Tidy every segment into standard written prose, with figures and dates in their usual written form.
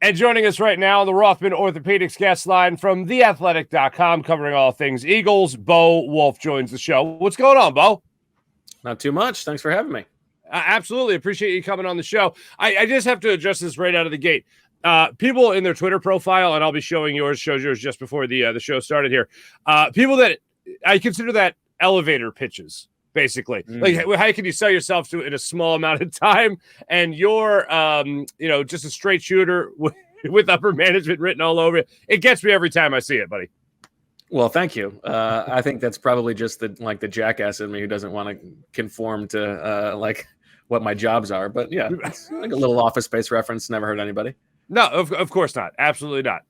And joining us right now on the Rothman Orthopedics guest line from theathletic.com, covering all things Eagles, Bo Wulf joins the show. What's going on, Bo? Not too much. Thanks for having me. Absolutely. Appreciate you coming on the show. I just have to address this right out of the gate. People in their Twitter profile, and I'll be showing yours just before the show started here. People that I consider that elevator pitches, basically. Like, how can you sell yourself to in a small amount of time? And you're, just a straight shooter with upper management written all over it. It gets me every time I see it, buddy. Well, thank you. I think that's probably just the jackass in me who doesn't want to conform to what my jobs are. But yeah, it's like a little Office Space reference. Never hurt anybody. No, of course not. Absolutely not.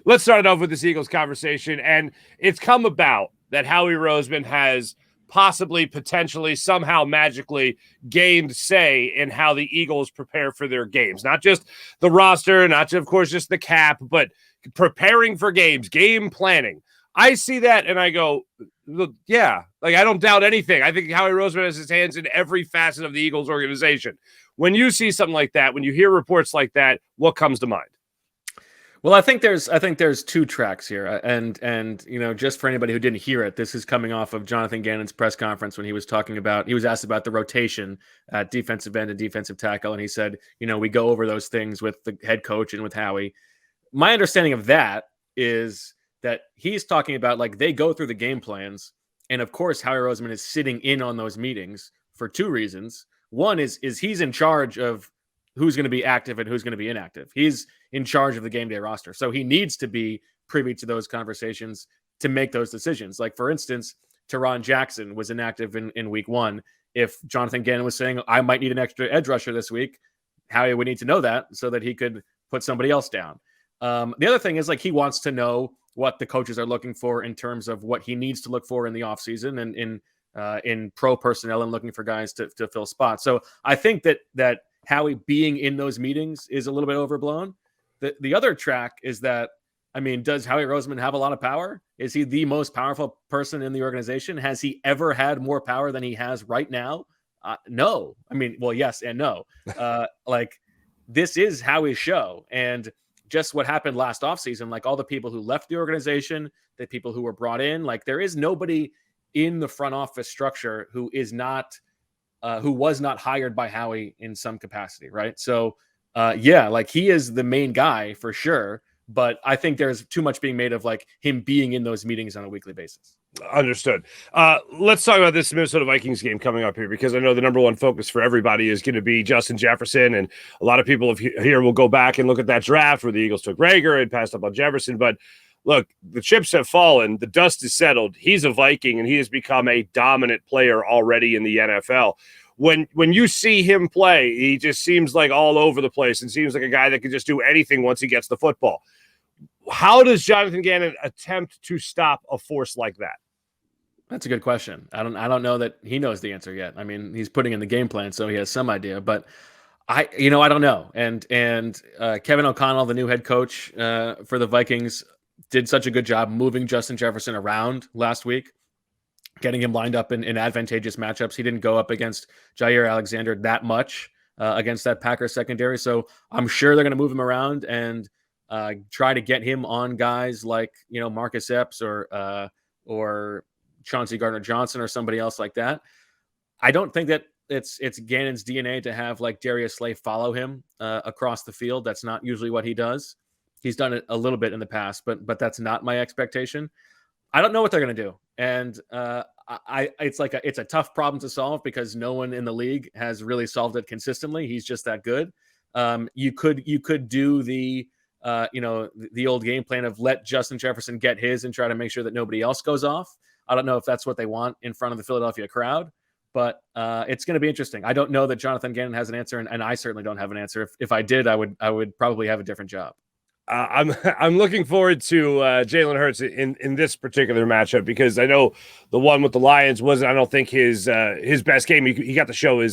Let's start it off with this Eagles conversation. And it's come about that Howie Roseman has possibly, potentially, somehow magically gained say in how the Eagles prepare for their games. Not just the roster, not just, of course, just the cap, but preparing for games, game planning. I see that and I go, yeah, like I don't doubt anything. I think Howie Roseman has his hands in every facet of the Eagles organization. When you see something like that, when you hear reports like that, what comes to mind? Well, I think there's two tracks here, and just for anybody who didn't hear it, this is coming off of Jonathan Gannon's press conference when he was asked about the rotation at defensive end and defensive tackle, and he said, we go over those things with the head coach and with Howie. My understanding of that is that he's talking about like they go through the game plans, and of course Howie Roseman is sitting in on those meetings for two reasons. One is he's in charge of who's going to be active and who's going to be inactive. He's in charge of the game day roster. So he needs to be privy to those conversations to make those decisions. Like, for instance, Teron Jackson was inactive in week one. If Jonathan Gannon was saying, I might need an extra edge rusher this week, Howie would need to know that so that he could put somebody else down. The other thing is, like, he wants to know what the coaches are looking for in terms of what he needs to look for in the offseason and in pro personnel and looking for guys to fill spots. So I think that Howie being in those meetings is a little bit overblown. The other track is that, does Howie Roseman have a lot of power? Is he the most powerful person in the organization? Has he ever had more power than he has right now? No. Yes and no. This is Howie's show. And just what happened last offseason, like all the people who left the organization, the people who were brought in, like there is nobody in the front office structure who was not hired by Howie in some capacity, right? So, he is the main guy for sure, but I think there's too much being made of like him being in those meetings on a weekly basis. Understood. Let's talk about this Minnesota Vikings game coming up here, because I know the number one focus for everybody is going to be Justin Jefferson, and a lot of people here will go back and look at that draft where the Eagles took Rager and passed up on Jefferson, but look, the chips have fallen. The dust is settled. He's a Viking, and he has become a dominant player already in the NFL. When you see him play, he just seems like all over the place and seems like a guy that can just do anything once he gets the football. How does Jonathan Gannon attempt to stop a force like that? That's a good question. I don't know that he knows the answer yet. He's putting in the game plan, so he has some idea, but I don't know. And Kevin O'Connell, the new head coach for the Vikings, did such a good job moving Justin Jefferson around last week, getting him lined up in advantageous matchups. He didn't go up against Jair Alexander that much against that Packers secondary. So I'm sure they're going to move him around and try to get him on guys like, Marcus Epps or Chauncey Gardner-Johnson or somebody else like that. I don't think that it's Gannon's DNA to have like Darius Slay follow him across the field. That's not usually what he does. He's done it a little bit in the past, but that's not my expectation. I don't know what they're going to do. And it's a tough problem to solve because no one in the league has really solved it consistently. He's just that good. You could do the old game plan of let Justin Jefferson get his and try to make sure that nobody else goes off. I don't know if that's what they want in front of the Philadelphia crowd, but it's going to be interesting. I don't know that Jonathan Gannon has an answer, and I certainly don't have an answer. If I did, I would probably have a different job. I'm looking forward to Jalen Hurts in this particular matchup, because I know the one with the Lions wasn't, I don't think, his best game. He got to show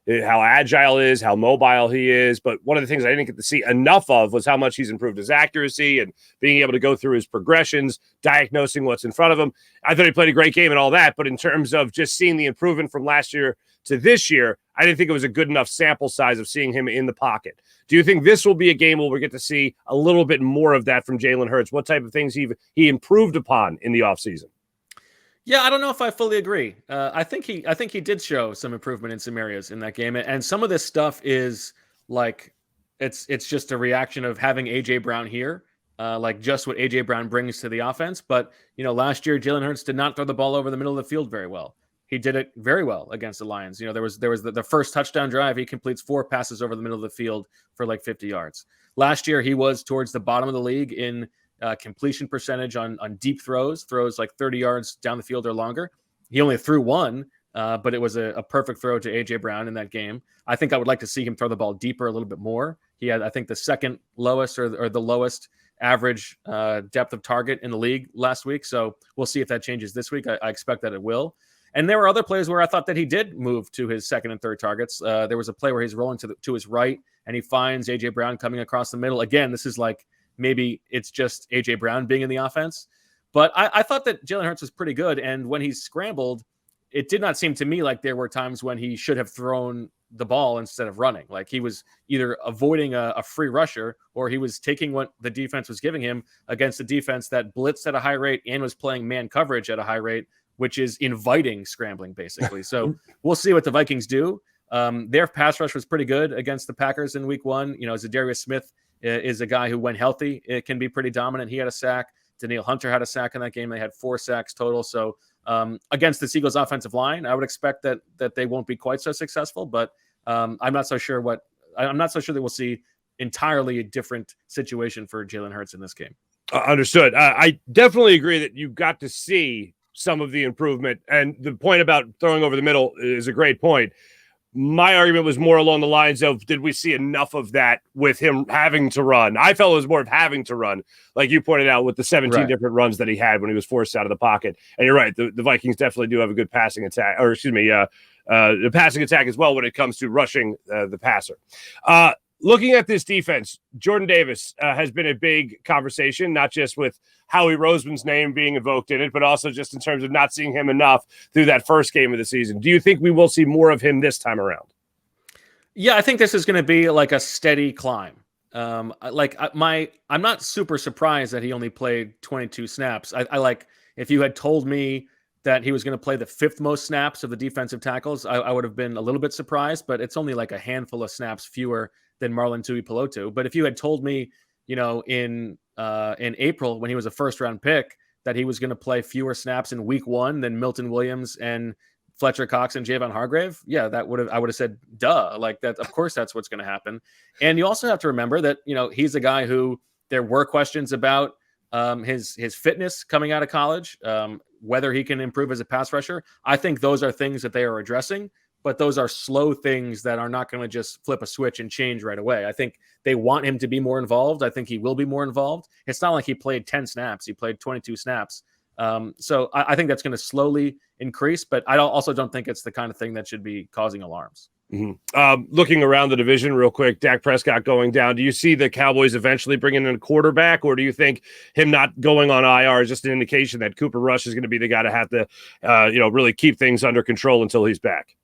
how agile is, how mobile he is. But one of the things I didn't get to see enough of was how much he's improved his accuracy and being able to go through his progressions, diagnosing what's in front of him. I thought he played a great game and all that. But in terms of just seeing the improvement from last year to this year, I didn't think it was a good enough sample size of seeing him in the pocket. Do you think this will be a game where we get to see a little bit more of that from Jalen Hurts? What type of things he improved upon in the offseason? Yeah, I don't know if I fully agree. I think he did show some improvement in some areas in that game, and some of this stuff is like it's just a reaction of having AJ Brown here, like just what AJ Brown brings to the offense. But last year Jalen Hurts did not throw the ball over the middle of the field very well. He did it very well against the Lions. There was the first touchdown drive. He completes 4 passes over the middle of the field for like 50 yards. Last year he was towards the bottom of the league in completion percentage on deep throws like 30 yards down the field or longer. He only threw one, but it was a perfect throw to AJ Brown in that game. I think I would like to see him throw the ball deeper a little bit more. He had, I think, the second lowest or the lowest average depth of target in the league last week. So we'll see if that changes this week. I expect that it will. And there were other plays where I thought that he did move to his second and third targets. There was a play where he's rolling to his right and he finds AJ Brown coming across the middle. Again, this is like, maybe it's just AJ Brown being in the offense, but I thought that Jalen Hurts was pretty good. And when he scrambled, it did not seem to me like there were times when he should have thrown the ball instead of running. Like he was either avoiding a free rusher or he was taking what the defense was giving him against a defense that blitzed at a high rate and was playing man coverage at a high rate, which is inviting scrambling basically. So we'll see what the Vikings do. Their pass rush was pretty good against the Packers in week 1. Zadarius Smith is a guy who, when healthy, it can be pretty dominant. He had a sack. Daniil Hunter had a sack in that game. They had 4 sacks total. So against the Eagles' offensive line, I would expect that they won't be quite so successful. But I'm not so sure that we'll see entirely a different situation for Jalen Hurts in this game. Understood. I definitely agree that you got to see some of the improvement, and the point about throwing over the middle is a great point. My argument was more along the lines of, did we see enough of that with him having to run? I felt it was more of having to run, like you pointed out, with the 17 different runs that he had when he was forced out of the pocket. And you're right, the Vikings definitely do have a good passing attack, the passing attack as well when it comes to rushing the passer. Looking at this defense, Jordan Davis has been a big conversation, not just with Howie Roseman's name being invoked in it, but also just in terms of not seeing him enough through that first game of the season. Do you think we will see more of him this time around? Yeah, I think this is going to be like a steady climb. I'm not super surprised that he only played 22 snaps. I like, if you had told me that he was going to play the 5th most snaps of the defensive tackles, I would have been a little bit surprised, but it's only like a handful of snaps fewer than Marlon Tuipulotu. But if you had told me, in April when he was a first-round pick, that he was going to play fewer snaps in week 1 than Milton Williams and Fletcher Cox and Javon Hargrave, yeah, I would have said, duh, like that. Of course, that's what's going to happen. And you also have to remember that he's a guy who there were questions about his fitness coming out of college, whether he can improve as a pass rusher. I think those are things that they are addressing, but those are slow things that are not going to just flip a switch and change right away. I think they want him to be more involved. I think he will be more involved. It's not like he played 10 snaps. He played 22 snaps. So I think that's going to slowly increase, but I also don't think it's the kind of thing that should be causing alarms. Mm-hmm. Looking around the division real quick, Dak Prescott going down. Do you see the Cowboys eventually bringing in a quarterback, or do you think him not going on IR is just an indication that Cooper Rush is going to be the guy to have to, really keep things under control until he's back?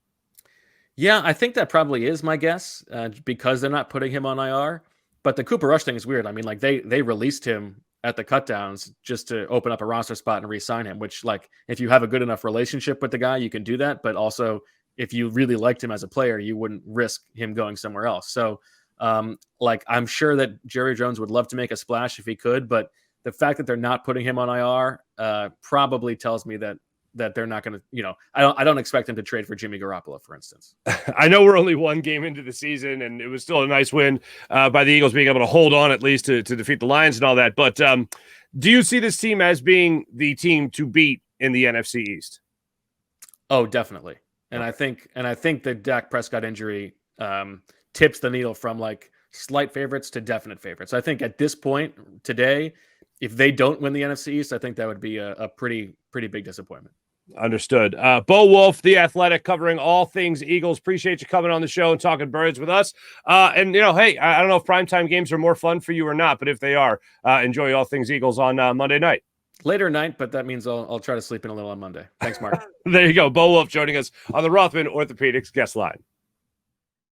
Yeah, I think that probably is my guess, because they're not putting him on IR. But the Cooper Rush thing is weird. I mean, like they released him at the cutdowns just to open up a roster spot and re-sign him, which, like, if you have a good enough relationship with the guy, you can do that. But also, if you really liked him as a player, you wouldn't risk him going somewhere else. So, I'm sure that Jerry Jones would love to make a splash if he could, but the fact that they're not putting him on IR probably tells me that they're not going to, I don't expect them to trade for Jimmy Garoppolo, for instance. I know we're only 1 game into the season, and it was still a nice win by the Eagles being able to hold on at least to defeat the Lions and all that. But do you see this team as being the team to beat in the NFC East? Oh, definitely. And I think the Dak Prescott injury tips the needle from like slight favorites to definite favorites. I think at this point today, if they don't win the NFC East, I think that would be a pretty big disappointment. Understood. Bo Wulf, The Athletic, covering all things Eagles. Appreciate you coming on the show and talking birds with us. Hey, I don't know if primetime games are more fun for you or not, but if they are, enjoy all things Eagles on Monday night. Later night, but that means I'll try to sleep in a little on Monday. Thanks, Mark. There you go. Bo Wulf joining us on the Rothman Orthopedics guest line.